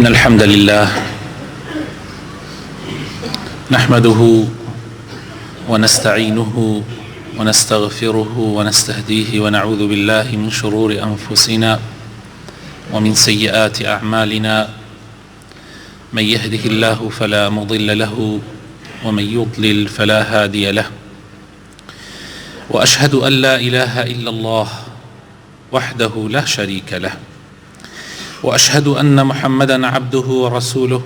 إن الحمد لله نحمده ونستعينه ونستغفره ونستهديه ونعوذ بالله من شرور أنفسنا ومن سيئات أعمالنا. من يهده الله فلا مضل له ومن يضلل فلا هادي له. وأشهد أن لا إله إلا الله وحده لا شريك له، وأشهد أن محمدا عبده ورسوله.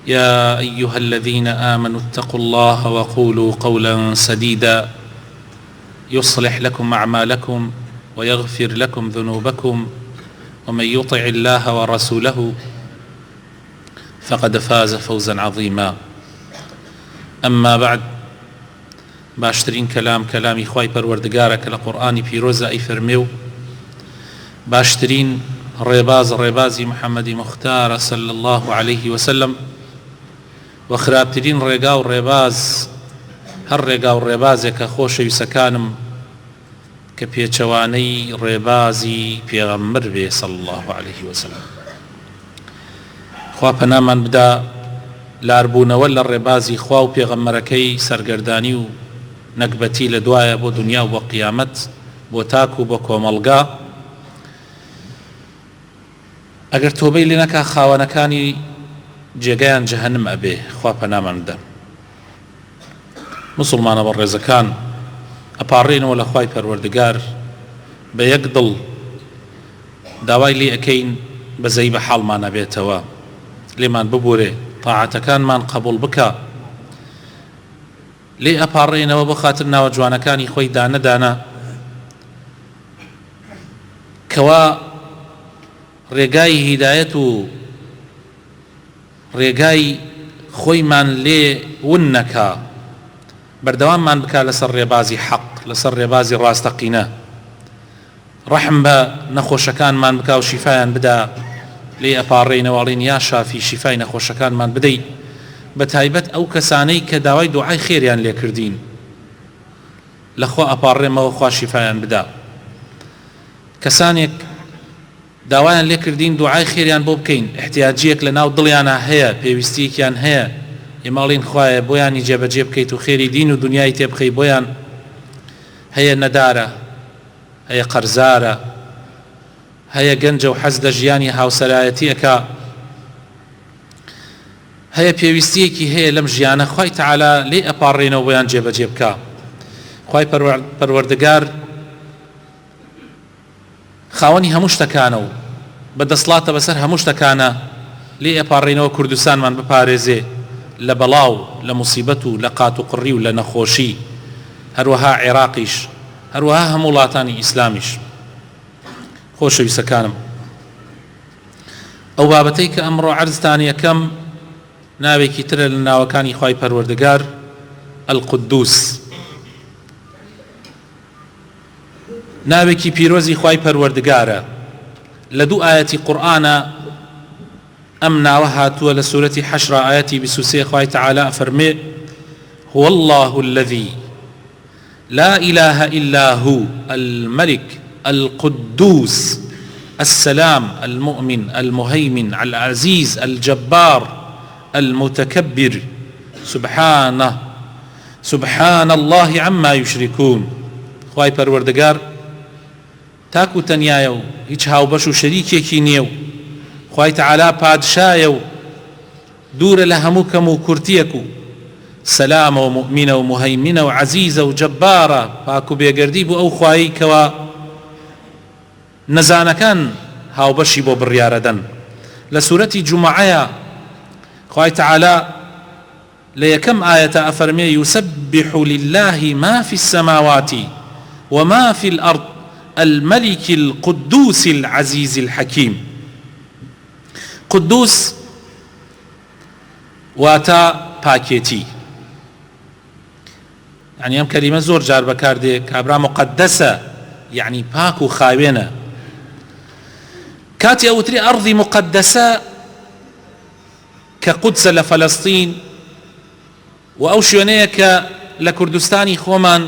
يا أيها الذين آمنوا اتقوا الله وقولوا قولا سديدا يصلح لكم أعمالكم ويغفر لكم ذنوبكم، ومن يطع الله ورسوله فقد فاز فوزا عظيما. أما بعد، باشترين كلامي خواي پروردگارك لقرآن پیروز أي فرميو باشترين ڕێبازی محەممەدی مختارە صلى الله عليه وسلم و خراپترین ڕێگا و ڕێباز هەر ڕێگا و ڕێبازێکە خۆشەویستەکانم کە پێچەوانەی ڕێبازی پێغەمبەر بێ صلى الله عليه وسلم. خوا پەنامان بدا لاربوونەوە لە ڕێبازی خوا و پێغەمبەرەکەی سەرگەردانی و نەکبەتی لە دوایە بۆ دنیا و بۆ قیامەت، بۆ تاک و بۆ کۆمەڵگا. ئەگەر تۆبەی لێ نەکا خاوەنەکانی جێگەیان جەهەنم ئەبێ، خوا پەنامان بدە. موسڵمانە بەڕێزەکان، ئەپاڕێنەوە لە خوای پەروەردگار بە یەک دڵ داوای لێ ئەەکەین بەزەی بە حاڵمان ئەبێتەوە، لێمان ببورێ، تاعەتەکانمان قبوڵ بکە. لێ ئەپاڕێنەوە بۆ خاتر ناوە جوانەکانی خۆی دانەدانە کەوا ڕێگای هیدایەت و ڕێگای خۆیمان لێ ون نەکا، بەردەواممان بکا لەسەر ڕێبازی حەق، لەسەر ڕێبازی ڕاستەقینە. ڕەحم بە نەخۆشەکانمان بکا و شیفایان بدا. لێ ئەپاڕێنەوەڵین یا شافی شیفای نەخۆشەکانمان بدەیت، بە تایبەت ئەو کەسانەی کە داوای دوعای خێریان لێ کردین، لەخوا ئەپاڕێمەوە خوا شیفایان بدا. کەسانێک داوایان لێ کردین دوعای خێریان بۆ بکەین، احتیاجیەک لە ناو دڵیانە هەیە، پێویستیەکیان هەیە، ئێماڵین خوایە بۆیانی جێبەجێ بکەیت و خێری دین و دنیای تێ بخەی بۆیان. هەیە نەدارە، هەیە قەرزارە، هەیە گەنجە و حەز لە ژیانی هاوسەرایەتیەکە، هەیە پێویستیەکی هەیە لەم ژیانە، خوای تەعالا لێ ئەپاڕێنەوە بۆیان جێبەجێ بکە. خوای پەروەردگار خاوەنی هەموو شتەکانە و بەدەسڵاتە بەسەر هەموو شتەکانە. لێ ئەپاڕێنەوە کوردستانمان بپارێزێ لە بەڵاو، لە موسیبەت و لە قات و قڕی و لە نەخۆشی، هەروەها عێراقیش، هەروەها هەموو وڵاتانی ئیسلامیش. خۆشەویستەکانم، ئەو بابەتەی کە ئەمڕۆ عەرزتان یەکەم ناوێکی ترە لە ناوەکانی خوای پەروەردگار، القودوس، ناوێکی پیرۆزی خوای پەروەردگارە. لە دوو ئاەتی قورئانە ئەم ناوە هاتووە. لە سورەتی حەشر ئاەتی 23 خوای تەعالا فەرمێ: هو الله الذي لا إله إلا هو الملك القدوس السلام المؤمن المهيمن العزيز الجبار المتكبر سبحان الله عما يشركون. خوای پەروەردگار تاکو تەنیایە و هیچ هاوبەش و شەریکێکی نییە و خوای تەعالا پادشایە و دوورە لە هەموو کەم و کورتیەک و سەلامە و موئمینە و مهەیمینە و عەزیزە و جەبارە. پاک و بێگەردی بوو ئەو خوایی کەوا نەزانەکان هاوبەشی بۆ بڕیارەدەن. لە سورەتی جومعەیە خوای تەعالا لە یەکەم ئاەتە ئەفەرمێ: يسبح لله ما في السماوات وما في الأرض الملك القدوس العزيز الحكيم. قدوس واتا پاکێتی، يعني ئەم کەلیمە زۆر جار بەکاردێ کابرا مقدسە، يعني پاک و خاوێنە. کاتی ئەوتری ئەڕضی مقدسە کە قودسە لە فەلەستین و ئەو شوێنەیە کە لە کوردستانی خۆمان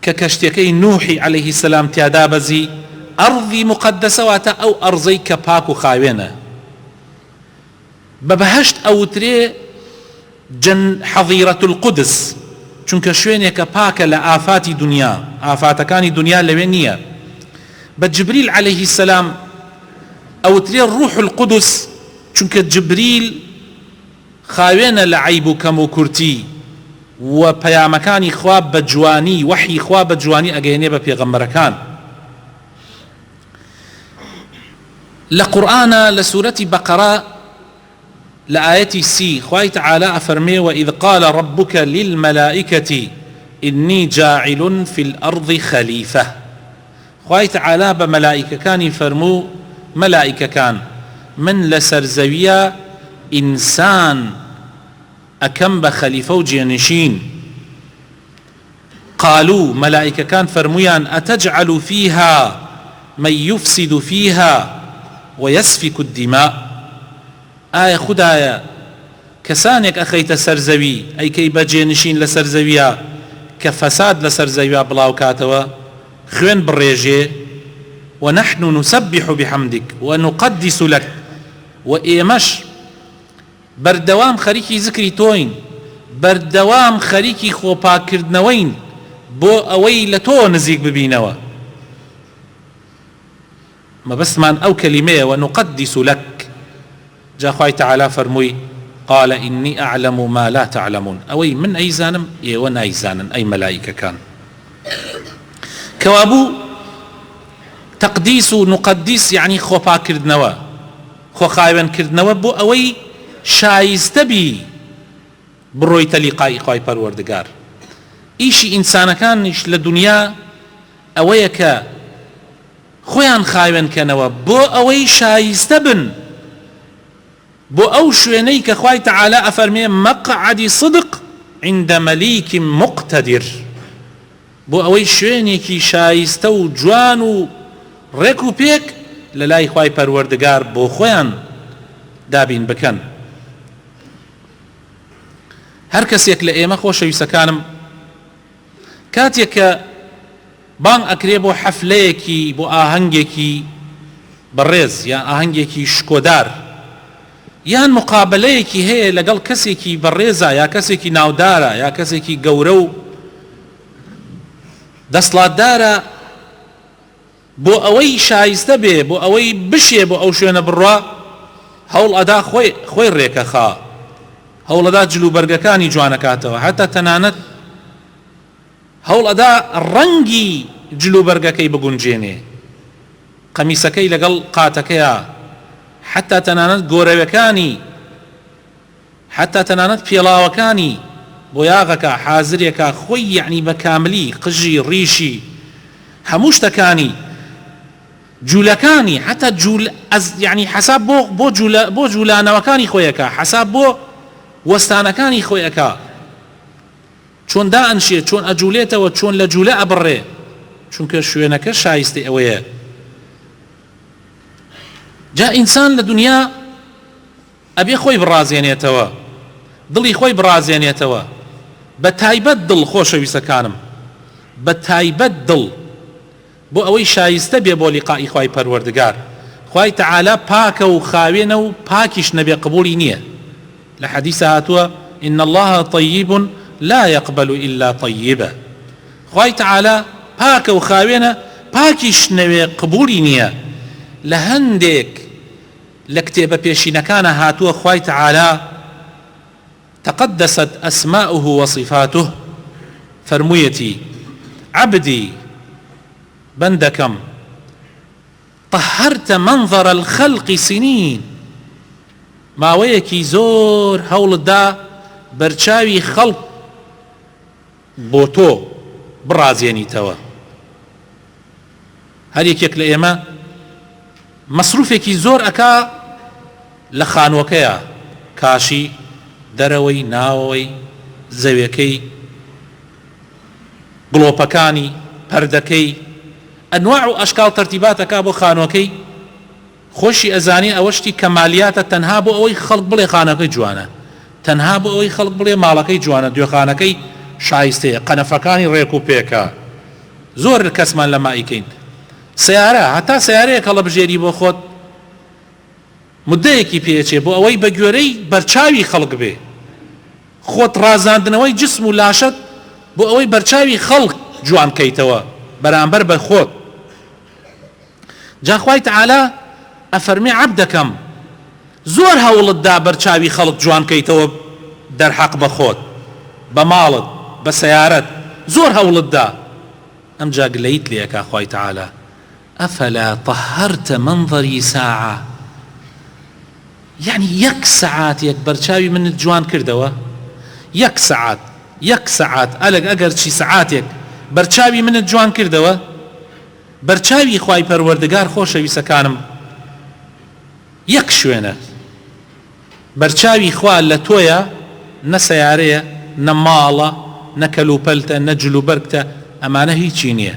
کە کەشتەکەی نوحی عەلەیهی سەلام تیادا بەزی ئەڕضی مقدسەواتە ئەو ئەرزەی کە پاک و خاوێنە. بە بەهەشت ئەوترێ حەظیرەت القودس، چونکە شوێنێکە پاکە لە ئافاتی دنیا، ئافاتەکانی دنیا لەوێ نییە. بە جبریل عەلەیهی سەلام ئەوترێ ڕوح القودس، چونکە جبریل خاوێنە لە عەیب و کەم و کورتی و پەیامەکانی خوا بە جوانی، وحی خوا بە جوانی ئەگەیەنێ بە پێغەمبەرەکان. لە قورئانە لە سوورەتی بەقەرە لە ئاەتی 30 خوای تەعالە ئەفەرمێ وإذ قال ربك للملائكة إني جاعل في الأرض خليفة. خوای تەعالە بە مەلائیکەکانی فەرموو مەلائیکەکان من لەسەر زەویە ئینسان ئەکەم بە خەلیفە و جێنشین. قالوا مەلائیکەکان فەرمویان ئەتەجعل فيها من يفسد فيها ويسفك الدماء. ئایا خودایە کەسانێک ئەخەیتە سەر زەوی ئەیکەی بە جێنشین لەسەر زەویە کە فەساد لەسەر زەویە بڵاو کاتەوە، خوێن بڕێژێ ونحن نسبح بحمدك ونقدس لك، و ئێمەش بەردەوام خەریکی زکری تۆین، بەردەوام خەریکی خۆپاکردنەوەین بۆ ئەوەی لە تۆ نزیک ببینەوە. مەبەستمان ئەو کەلیمەیە ونقدس لك. جا خوای تەعالە فەرمووی قال إني أعلم ما لا تعلمون، ئەوەی من ئەیزانم ئێوە نایزانن ئەی مەلائیکەکان. کەوابوو تەقدیس و نقدیس یعنی خۆپاکردنەوە، خۆخاوێنکردنەوە بۆ ئەوەی شایستە بی بڕۆیتە لیقای خوای پەروەردگار. ئیشی ئینسانەکانیش لە دنیا ئەوەیە کە خۆیان خاوێنکەنەوە بۆ ئەوەی شایستە بن بۆ ئەو شوێنەی کە خوای تەعالە ئەفەرمێ مەقعەدی صدق عند مەلیک مقتەدر، بۆ ئەوەی شوێنێکی شایستە و جوان و ڕێک و پێک لە لای خوای پەروەردگار بۆ خۆیان دابین بکەن. هەر کەسێک لە ئێمە خۆشەویستەکانم کاتێک کە بانگ ئەکرێ بۆ حەفلەیەکی بۆ ئاهەنگێکی بەڕێز یان ئاهەنگێکی شکۆدار یان مقابلەیەکی هەیە لەگەڵ کەسێکی بەڕێزە یا کەسێکی ناودارە یا کەسێکی گەورە و دەسڵاتدارە، بۆ ئەوەی شایستە بێ بۆ ئەوەی بشێ بۆ ئەو شوێنە بڕوا، هەوڵ ئەدا خۆی ڕێکەخا، هەوڵ ئەدا جلوبەرگەکانی جوانەکاتەوە، هەتا تەنانەت هەوڵ ئەدا ڕەنگی جلوبەرگەکەی بگونجێنێ، قەمیسەکەی لەگەڵ قاتەکەیە، حتا تەنانەت گۆرەوەکانی، حتا تەنانەت پێڵاوەکانی بۆ یاغەکە حازرێکە خۆی یعنی بە کاملی قژی ڕیشی هەموو شتەکانی جوولەکانی حتا یعنی حساب بۆ جوولانەوەکانی خۆیەکە، حساب بۆ وەستانەکانی خۆیەکە، چۆن دائەنشێ، چۆن ئەجوولێتەوە، چۆن لە جوولە ئەبڕێ، چونکە شوێنەکە شایستی ئەوەیە. جا ئینسان لە دنیا ئەبێ خۆی بڕازێنێتەوە، دڵی خۆی بڕازێنێتەوە، بە تایبەت دڵ خۆشەویستەکانم، بە تایبەت دڵ بۆ ئەوەی شایستە بێ بۆ لیقائی خوای پەروەردگار. خوای تەعالە پاکە و خاوێنە و پاکیش نەبێ قبولی نییە. لە حەدیثە هاتووە إن الله طيب لا يقبل إلا طيبا. خوای تەعالە پاکە و خاوێنە پاکیش نەوێ قبولی نییە. لە هەندێک لە کتێبە پێشینەکانە هاتووە خوای تەعالە تقدست أسماؤه وصفاته فرموویەتی عبدي بندكم طهرت منظر الخلق سنين، ماوەیەکی زۆر هەوڵدا بەرچاوی خەڵق بۆ تۆ بڕازێنیتەوە. هەر یەکێک لە ئێمە مەسروفێکی زۆر ئەکا لە خانووەکەیە، کاشی دەرەوەی ناوەوەی زەویەکەی گڵۆپەکانی پەردەکەی ئەنواع و ئەشکال تەرتیباتەکە بۆ خانووەکەی، خۆشی ئەزانی ئەوەشتی کەمالیاتە تەنها بۆ ئەوەی خەڵق بڵێ خانەکەی جوانە، تەنها بۆ ئەوەی خەڵق بڵێ ماڵەکەی جوانە، دوێخانەکەی شایستەیە، قەنەفەکانی ڕێک و پێکە. زۆر کەسمان لە مایکەین، سیارە هەتا سیارەیەک هەڵە بژێری بۆ خۆت مدەیەکی پێچێ بۆ ئەوەی بە گوێرەی بەرچاوی خەڵک بێ خۆت ڕازاندنەوەی جسم و لاشت بۆ ئەوەی بەرچاوی خەڵک جوان کەیتەوە بەرامبەر بە خۆت جا خوای تەعالا ئەفەرمێ عەبدەکەم زۆر هەوڵتدا بەرچاوی خەڵک جوان کەیتەوە دەرحەق بە خۆت بە ماڵت بە سەیارەت زۆر هەوڵتدا ئەم جا گلەیت لێکا خوای تەعالا ئەفەلا طەهەرتە منظەری ساعە یعنی یەک سەعاتێک بەرچاوی منت جوان کردەوە یەک سەعات ئەگەر چی سەعاتێک بەرچاوی منت جوان کردەوە بەرچاوی خوای پەروەردگار خۆشەویستەکانم یەک شوێنە بەرچاوی خوا لە تۆیە نە سەیارەیە نە ماڵە نە کەلوپەلتە نە جلوبەرگتە ئەمانە هیچی نییە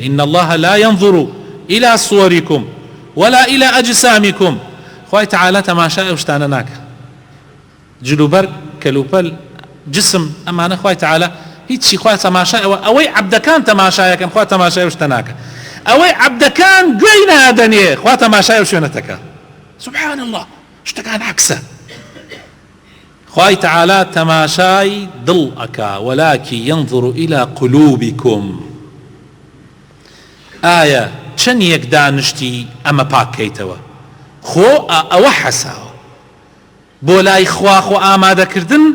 إن الله لا ينظر إلى صوركم ولا إلى أجسامكم خوای تەعالا تەماشای ئەو شتانە ناکە جلوبەرگ کەلوپەل جسم ئەمانە خوای تەعالا هیچی خوای تەماشای ئەوەی عەبدەکان تەماشایەکەن خوا تەماشای ئەو شتە ناکە ئەوەی عەبدەکان گوێی نادەنێ خوا تەماشای ئەو شوێنەتەکە سبحان الله شتەکان عەکسە خوای تەعالا تەماشای دڵ ئەکا ولكن ينظر إلى قلوبكم ئایا چەند یەک دانشتی ئەمە پاکەیتەوە خۆ ئەوە حەساوە بۆ لای خوا خۆ ئامادەکردن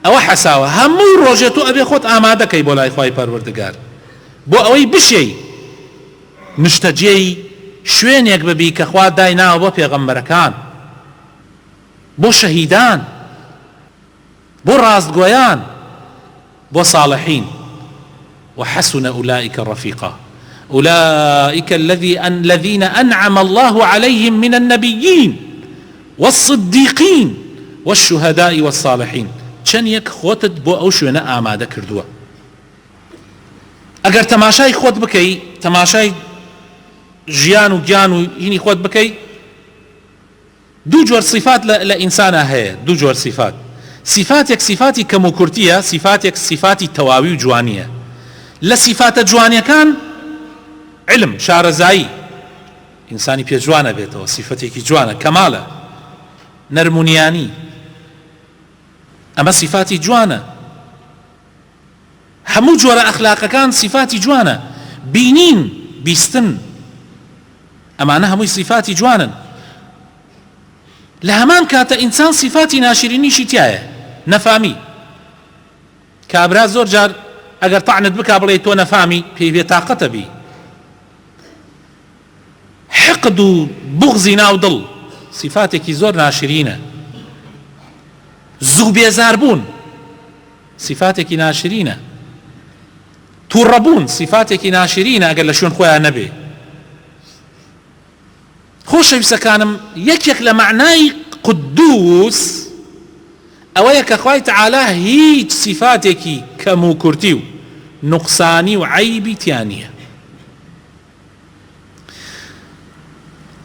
ئەوە حەساوە هەموو ڕۆژێ تۆ ئەبێ خۆت ئامادەکەی بۆ لای خوای پەروەردگار بۆ ئەوەی بشەی نیشتەجێی شوێنێک ببی کە خوا دایناوە بۆ پێغەمبەرەکان بۆ شەهیدان بۆ ڕاستگۆیان بۆ صالحین وحسن أولئك رفيقا أولئك الذين أنعم الله عليهم من النبيين والصديقين والشهداء والصالحين چەند یەک خۆتت بۆ ئەو شوێنە ئامادە کردووە ئەگەر تەماشای خۆت بکەی تەماشای ژیان و گیان و هینی خۆت بکەی دوو جۆر صفات لە ئینسانە هەیە دوو جۆر صفات صفاتێک صفاتی کەم و کورتیە صفاتێک صفاتی تەواوی و جوانیە لە صفاتە جوانیەکان علم شارەزایی ئینسانی پێ جوانە بێتەوە صفەتێکی جوانە کەمالە نەرمونیانی ئەمە صفاتی جوانە هەموو جۆرە ئەخلاقەکان صفاتی جوانە بینین بیستن ئەمانە هەمووی صفاتی جوانن لە هەمان کاتە ئینسان صفاتی ناشرینیشی تایە نەفامی کابرا زۆر جار ئەگەر تەعنت بکا بڵێ تۆ نەفامی پێی بێتاقەتە بی حقد و بغزی ناو دڵ صفاتێکی زۆر ناشرینە زوو بێزاربوون صفاتێکی ناشرینە تووڕەبوون صفاتێکی ناشرینە ئەگەر لە شوێن خۆیان نەبێ خۆشەویستەکانم یەکێک لە معنای قدوس ئەوەیە کە خوای تەعالا هیچ صفاتێکی کەم و کورتی و نوقسانی و عەیبی تیان نییە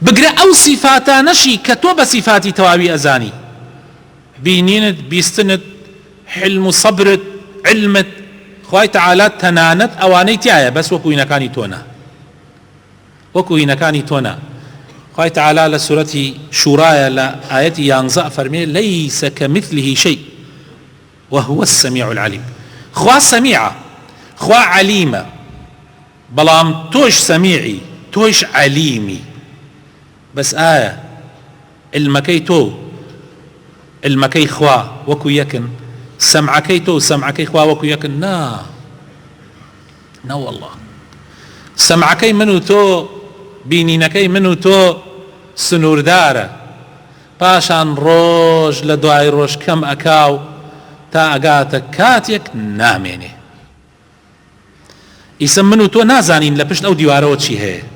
بگرە ئەو صفاتانەشی کە تۆ بە صفاتی تەواوی ئەزانی بینینت بیستنت حلم و صبرت علمت خوای تەعالا تەنانەت ئەوانەی تایە بەس وەکو هینەکانی تۆنا خوای تەعالا لە سورەتی شوورایە لە ئایەتی 11 فەرمێ لەیسە کەمثله شەی وهو السەمیع العەلیم خوا سەمیعە خوا عەلیمە بەڵام تۆش سەمیعی تۆش عەلیمی بەس ئایا علمەکەی تۆ علمەکەی خوا وەکو یەکن سەمعەکەی تۆ سەمعەکەی خوا وەکو یەکن نا والله سەمعەکەی من و تۆ بینینەکەی من و تۆ سنووردارە پاشان ڕۆژ لە دوای ڕۆژ کەم ئەکاو تا ئەگاتە کاتێک نامێنێ ئیسم من و تۆ نازانین لە پشت ئەو دیوارەوە چی هەیە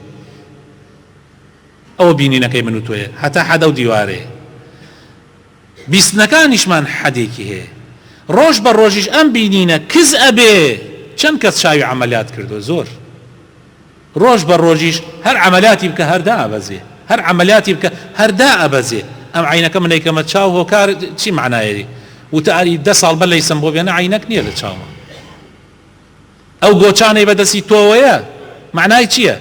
ئەوە بینینەکەی من و تۆیە هەتا حەدە و دیوارەیە بیستنەکانیشمان حەدێکی هەیە ڕۆژ بە ڕۆژیش ئەم بینینە کز ئەبێ چەند کەس چاوی عەمەلیات کردو زۆر ڕۆژ بە ڕۆژیش هەر عەمەلیاتی بکە هەردا ئەبەزێ هەر عەمەلیاتی بکە هەردا ئەبەزێ ئەم عینەکە منەیکەمە چاو هۆکار چی معنایەری وتاری 10 ساڵ بە لەیسم بۆ بێنە عینەک نییە لە چاومە ئەو گۆچانەی بەدەستی تۆوەیە معنای چییە؟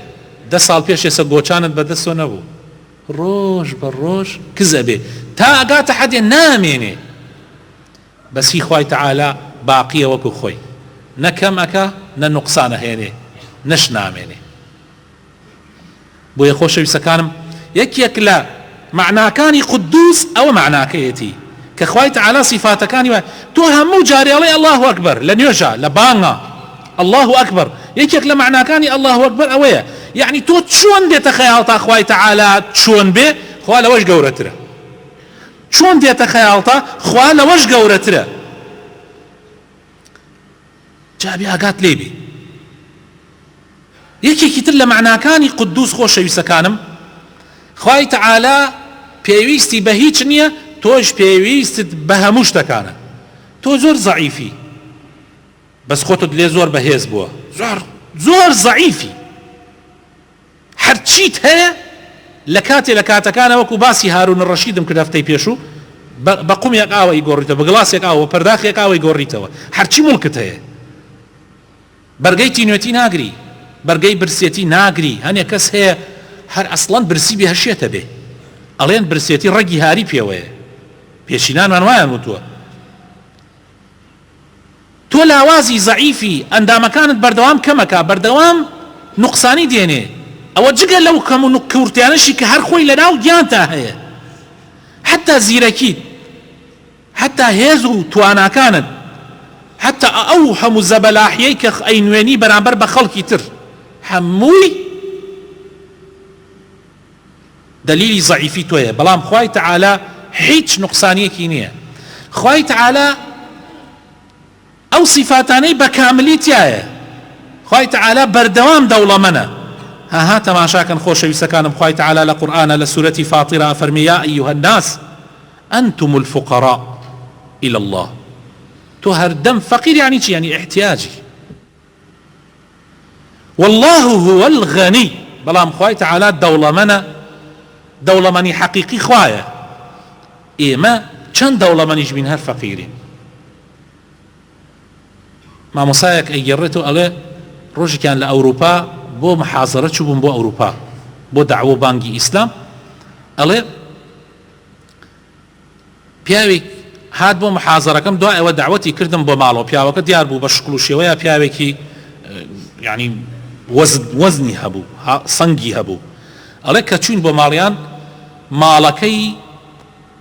10 ساڵ پێش ێستا گۆچانت بەدەستۆ نەبوو، ڕۆژ بە ڕۆژ کزە بێ تا ئەگاتە حەدێ نامێنێ، بەسی خوای تەعالا باقیە وەکو خۆی، نەکەم ئەکا نە نوقسانە هێنێ نەش نامێنێ. بۆیە خۆشەویستەکانم یەکێک لە معناکانی قودوس ئەوە معناکەیەتی کە خوای تەعالا صفاتەکانی وایە. تۆ هەموو جارێڵێ الله ئەکبەر لە نوێژە لە بانگە الله ئەکبەر، یەکێک لە معناکانی الله ئەکبەر ئەوەیە، یعنی تۆ چۆن دێتە خەیاڵتا خوای تەعالا چۆن بێ خوا لەوەش گەورەترە، چۆن دێتە خەیاڵتا خوا لەوەش گەورەترە، جابی ئاگات لێبێ. یەکێکی تر لە معناکانی قودوس خۆشەویستەکانم خوای تەعالا پێویستی بە هیچ نییە، تۆش پێویستت بە هەموو شتەکانە. تۆ زۆر زەعیفی بەس خۆتت لێ زۆر بەهێز بووە، زۆر زەعیفی، هەرچیت هەیە لە کاتێ لە کاتەکانە وەکو باسی هارون ڕەشیدم کرد هەفتەی پێشوو، بە قومێک ئاوەی گۆڕیتەوە، بە گڵاسێک ئاوە، پەرداخێک ئاوەی گۆڕیتەوە، هەرچی مڵکت هەیە. بەرگەی تینوێتی ناگری، بەرگەی برسێتی ناگری. هەنێک کەس هەیە هەر ئەسڵەن برسی بێ هەشێتە بێ، ئەڵێن برسێتی ڕەگی هاری پێوەیە، پێشینانمان وایان وتووە. تۆ لاوازی زەعیفی، ئەندامەکانت بەردەوام کەمەکە، بەردەوام نوقسانی دێنێ، ئەوە جگە لەو کەم و کەورتیانەشی کە هەر خۆی لەناو گیانتا هەیە، حتا زیرەکیت، حتا هێز و تواناکانت، حتا ئەو هەموو زەبەلاحیەی کە ئەینوێنی بەرامبەر بە خەڵکی تر، هەمووی دلیلی زەعیفی تۆیە. بەڵام خوای تەعالا هیچ نوقسانیەکی نییە. خوای تەعالا ئەو صفاتانەی بە کاملی تایە. خوای تەعالا بەردەوام دەوڵەمەنە. ها تەماشاکەن خۆشەویستەکانم، خوای تەعالا لە قورئانە لە سورەتی فاتیرە فەرمی یا ئەیوهە الناس ئەنتم الفقراء إلى الله. تۆ هەردەم فەقیر یعنی چی؟ یعنی احتیاجی. والله هو الغني. بەڵام خوای تەعالا دەوڵەمەنە، دەوڵەمەنی حەقیقی خوایە. ئێمە چەند دەوڵەمەنیش بین هەر فەقیرین. مامۆسایەک ئەیگەڕێتەوە ئەڵێ ڕۆژێکیان لە ئەوروپا بۆ محازەرە چوو بووم بۆ ئەوروپا بۆ دەعوە بانگی ئیسلام، ئەڵێ پیاوێک هات بۆ محازەرەکەم، دوای ئەوە دعوەتی کردم بۆ ماڵەوە، پیاوەکە دیار بوو بە شکل و شێوەیە پیاوێکی یعنی وەزنی هەبوو، سەنگی هەبوو. ئەڵێ کە چوین بۆ ماڵیان، ماڵەکەی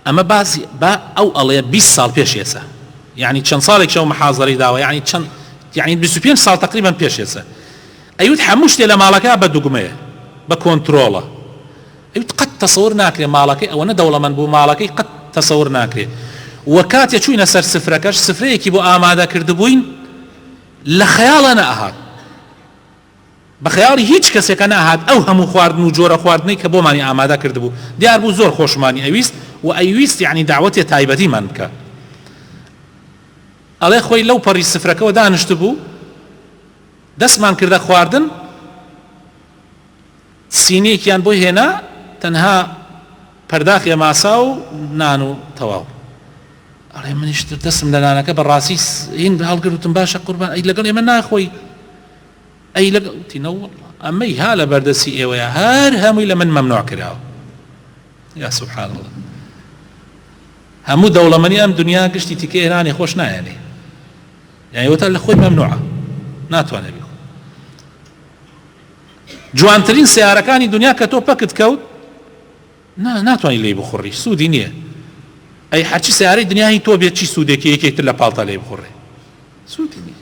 ئەمە باسی با ئەو ئەڵێ 20 ساڵ پێش ێسە، یعنی چەند ساڵێک شەو محازەرەی داوە، یعنی چەند، یعنی 25 ساڵ تقریبا پێش ێسە. ئەیوت هەموو شتێ لە ماڵەکە بە دوگمەیە، بە کۆنترۆڵە. ئەیوت قەت تەسەور ناکرێ ماڵەکەی ئەوەنە دەوڵەمەند بوو، ماڵەکەی قەت تەسەور ناکرێ. وە کاتێ چووینە سەر سفرەکەش، سفرەیەکی بۆ ئامادە کردبووین، لە خەیاڵە نەئەهات، بە خەیاڵی هیچ کەسێکە نەهات ئەو هەموو خواردن و جۆرە خواردنەی کە بۆمانی ئامادە کردبوو. دیار بوو زۆر خۆشمانی ئەویست و ئەیویست یعنی داوەتێ تایبەتیمان بکە. ئەڵێ خۆی لەو پەڕی سفرەکەەوە دانیشت بوو، دەستمان کردە خواردن، سینەیەکیان بۆ هێنا، تەنها پەرداخی ماسا و نان و تەواو. ئەڵێ منیش دەستم لە نانەکە بەڕاستی هین هەڵگرتم، باشە قوربان، ئەی لەگەڵ ئێمە ناخۆی، ئەی لەگەڵتینەوە ئەمەی ها لە بەردەسی ئێوەیە، هەر هەمووی لە من مەمنوع کراوە. یا سوبحان الله، هەموو دەوڵەمەنی ئەم دنیا گشتی تیکە ئێرانی خۆش نایەنێ، یعنی وەتا لە خۆی مەمنوعە، ناتوانێ بێ. جوانترین سیارەکانی دنیا کە تۆ پەکت کەوت ناتوانانی لێی بخۆڕی، سوودی نییە. ئەی هەرچی سیارەی دنیای تۆ بێت چی سوودێکی یەکێکتر لە پاڵتا لێی بخۆڕێ، سوودی نییە.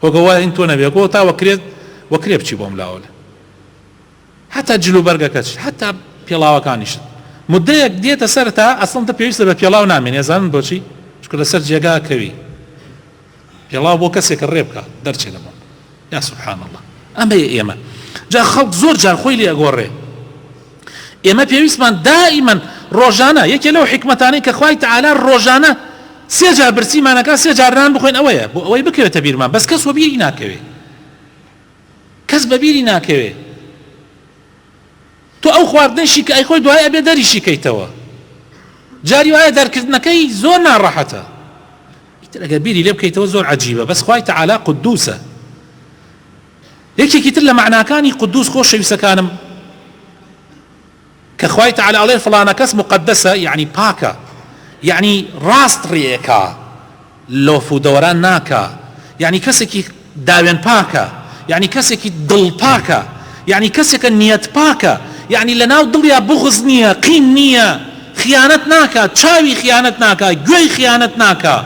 وەگەوای تۆ نەبێ کۆ تا وەکرێ بچی بۆم لاوەلە، حتا جلو بەرگەکەش، حتا پێڵاوەکانیشت مدەیەک دێتە سەر تا ئەسڵن تە پێویستە بە پێڵاو نامێنێ. زانن بۆچی؟ چکە لەسەر جێگا کەوی، پێڵاو بۆ کەسێکە ڕێ بکە دەرچێ لەمە. یا سوبحان الله، ئەمەیە ئێمە. جا خەڵک زۆر جار خۆی لێ ئەگۆڕێ. ئێمە پێویستمان دائیمەن ڕۆژانە، یەکێ لەو حکمەتانەی کە خوای تەعالا ڕۆژانە 3 جار برسیمانەکە، 3 جار نان بخۆین، ئەوەیە بۆ ئەوەی بکەوێتە بیرمان، بەس کەس وەبیری ناکەوێ، کەس بەبیری ناکەوێ. تۆ ئەو خواردنەشی کە ئەی خۆی دوای ئەبێ دەریشی کەیتەوە، جاری وایە دەرکردنەکەی زۆر ناڕەحەتە، ئەگەر بیری لێ بکەیتەوە زۆر عەجیبە. بەس خوای تەعالا قودوسە، یەکێکی تر لە معناکانی قودوس خۆشەویستەکانم کە خوای تعالی ئەڵێ فڵانە کەس مقدسە یعنی پاکە، یعنی ڕاست ڕێیەکە، لۆف و دەوەران ناکە، یعنی کەسێکی داوێن پاکە، یعنی کەسێکی دڵ پاکە، یعنی کەسێکە نیەت پاکە، یعنی لە ناو دڵیا بغز نییە، قین نییە، خیانەت ناکە، چاوی خیانەت ناکە، گوێی خیانەت ناکە،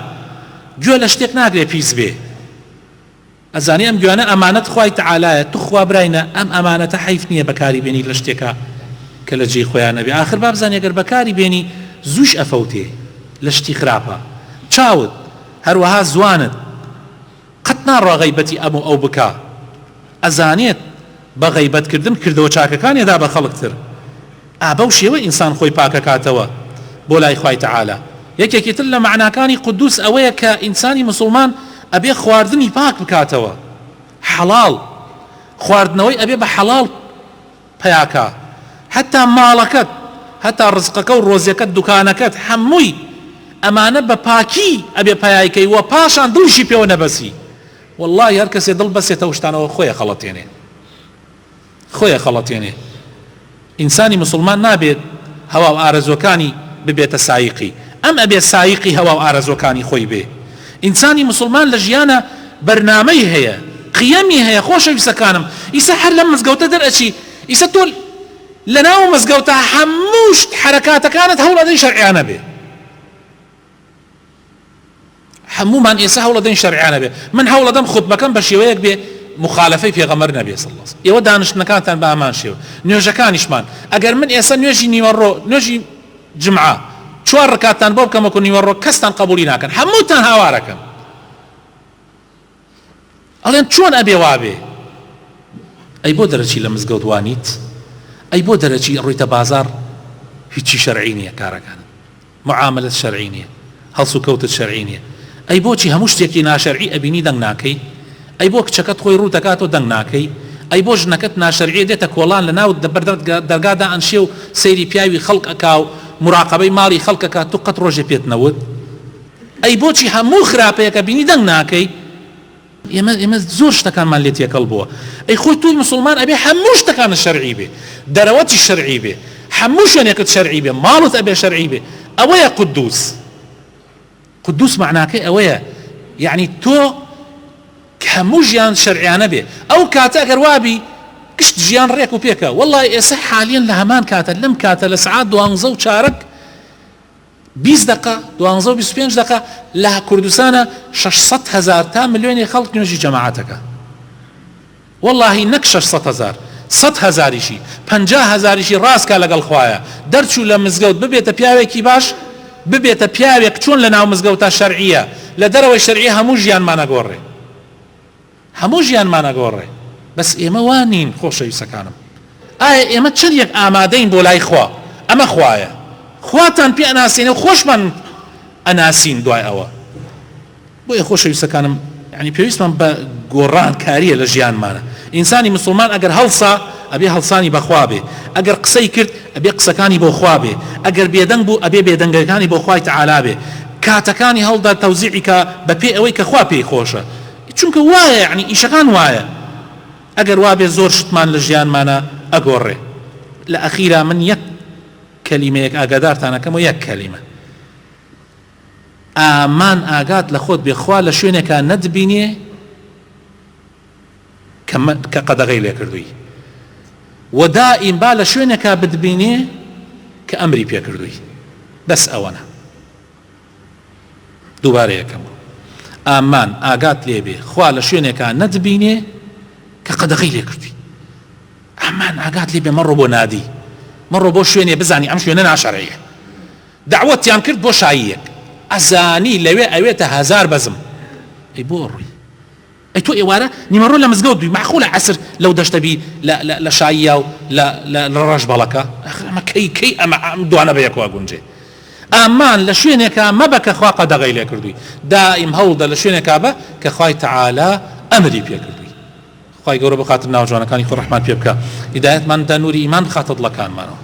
گوێ لە شتێک ناگرێ پیس بێ. ئەزانی ئەم گوێانە ئەمانەت خوای تەعالایە، تو خوا براینە ئەم ئەمانەتە حەیف نییە بەکاری بێنی لە شتێکە کە لە جێی خۆیان نەبێ. ئاخر بابزانێ ئەگەر بەکاری بێنی زووش ئەفەوتێ لە شتی خراپە. چاوت هەروەها زوانت قەت ناڕوا غەیبەتی ئەم و ئەو بکە، ئەزانێت بە غەیبەتکردن کردەوە چاکەکانێدا بە خەڵکتر. بەو شێوە ئینسان خۆی پاکەکاتەوە بۆ لای خوای تەعالا. یەکێکی تر لە معناکانی قودوس ئەوەیە کە ئینسانی مسلمان ئەبێ خواردنی پاک بکاتەوە، حەڵاڵ خواردنەوەی ئەبێ بە حەڵاڵ پەیاکە، هەتا ماڵەکەت، هەتا ڕزقەکە و ڕۆزیەکەت، دوکانەکەت، هەمووی ئەمانە بە پاکی ئەبێ پەیاکەی وە پاشان دڵشی پێوە نەبەسی. والله هەر کەسێ دڵ بەسێتەوە شتانەوە خۆیە خەڵەتێنێ، خۆیە خەڵەتێنێ. ئینسانی مسلمان نابێت هەوا و ئارەزوەکانی ببێتە سایقی، ئەم ئەبێ سایقی هەوا و ئارەزوەکانی خۆی بێ. ئینسانی مسلمان لە ژیانە بەرنامەی هەیە، قیەمی هەیە. خۆشەویستەکانم، ئیسا هەر لەم مزگەوتە دەرئەچی، ئیسا تۆ لە ناو مزگەوتە هەموو حەرەکاتەکانت هەوڵەدەی شەرعیانە بێ، هەموومان ئێستا هەوڵەدەین شەرعیانە بێ. من هەوڵەدەم خوتبەکەم بە شێوەیەک بێ مخالفەی پێغەمبەر نەبێ صلی الله علیه وسلم. ئێوە دانشتنەکانتان بە ئامان شێوە، نوێژەکانیشمان ئەگەر من ئێستا نوێژی نیوەڕۆ، نوێژی جمعە 4 ڕکاتان بۆ بکەمەکو نیوەڕۆ، کەستان قبولی ناکەن، هەمووتان هاوارەکەن. ئەڵێن چۆن ئەبێ وابێ؟ ئەی بۆ دەرەچی لە مزگەوت وانیت؟ ئەی بۆ دەرەچی ڕوویتە بازار؟ هیچی شەرعی نییە کارەکانت، معاملەت شەرعی نییە، هەڵس و کەوتت شەرعی نییە. ئەی بۆچی هەموو شتێکی ناشەرعی ئەبینی دەنگ ناکەی؟ ئەی بۆ کچەکەت خۆی ڕوو دەکاتەوە دەنگ ناکەی؟ ئەی بۆ ژنەکەت ناشەرعی دێتە کۆڵان لە ناو دەرگادا ئەنشێ و سەیری پیاوی خەڵک ئەکا و مراقبەی ماڵی خەڵکەکە، تو قەت ڕۆژێ پێت نەوت؟ ئەی بۆچی هەموو خراپەیەکە بینی دەنگ ناکەی؟ ئێمە زۆر شتەکانمان لێت یەکەڵ بووە. ئەی خۆی توی مسلمان ئەبێ هەموو شتەکانە شەرعی بێ، دەرەوەتی شەرعی بێ، هەموو شوێنێکت شەرعی بێ، ماڵت ئەبێ شەرعی بێ. ئەوەیە قودوس. قودوس معناکەی ئەوەیە، یعنی تۆ هەموو ژیان شەرعیانە بێ. ئەو کاتە ئەگەر وابی گشت ژیان ڕێک و پێکە. والله ئێستا حالیان لە هەمان کاتە، لەم کاتە لە سعات 12:04 20 دقه 12:25 دقه لە کوردستانە 600,000 تا ملیۆنی خەڵک نوێژی جەماعەتەکە. والله نەک 600,000 100,000یشی 50,000یشی ڕاستکە لەگەڵ خوایە دەرچوو لە مزگەوت ببێتە پیاوێکی باش، ببێتە پیاوێک چۆن لە ناو مزگەوتە شەرعیە، لە دەرەوەی شەرعی هەموو ژیانمانەگۆڕێ، هەموو ژیانمانەگۆڕێ. بەس ئێمە وانین خۆشەویستەکانم. ئایا ئێمە چەندێک ئامادەین بۆ لای خوا؟ ئەمە خوایە، خواتان پێ ئەناسینە و خۆشمان ئەناسین دوای ئەوە. بۆیە خۆشەویستەکانم، یعنی پێویستمان بە گۆڕان کاریە لە ژیانمانە. ئینسانی مسلمان ئەگەر هەڵسا ئەبێ هەڵسانی بەخوا بێ، ئەگەر قسەی کرد ئەبێ قسەکانی بۆ خوا بێ، ئەگەر بێدەنگ بوو ئەبێ بێدەنگەکانی بۆ خوای تەعالا بێ، کاتەکانی هەڵدا تەوزیعی کە بە پێ ئەوەی کە خوا پێی خۆشە. چونکە وایە، یعنی ئیشەکان وایە. ئەگەر وابێ زۆر شتمان لە ژیانمانە ئەگۆڕێ. لە ئەخیرا من یەک کەلیمەیەک ئاگادارتانەکەم و یەک کەلیمە. ئامان ئاگات لە خۆت بێ خوا لە شوێنێکە نەتبینێ کە قەدەغەی لێ کردووی، و دائیم با لە شوێنێکە بتبینێ کە ئەمری پێ کردووی. بەس ئەوەنە. دووبارە یەکەم، ئامان ئاگات لێ بێ خوا لە شوێنێکە نەتبینێ کە قەدەغەی لێ کردووی. ئامان ئاگات لێ بێ مەڕۆ بۆ نادی، مەڕۆ بۆ شوێنێ بزانی ئەم شوێنە ناشەرعیە، دعوەتیان کرد بۆ شاییەک، ئەزانی لەوێ ئەوێتە 1000 بەزم. ئەی بۆ ڕووی، ئەی تۆ ئێوارە نیمەڕۆ لە مزگەوت دوی، معقولە عەسر لەو دەشتەبی لە شاییە و لە ڕەش بەڵەکە؟ ئەمە کەی ئەمە دوانە بە یەکوا گونجێ. ئامان لە شوێنێکە مەبە کە خوا قەدەغەی لێ کردووی، دائیم هەوڵدە لە شوێنێکە بە کە خوای تەعالا ئەمری پێ کردووی. خوای گەورە بخاتر ناوجوانەکانی خۆ ڕەحمان پێ بکە، هیدایەتمان دا نووری ئیمان خاتە دڵەکانمانەوە.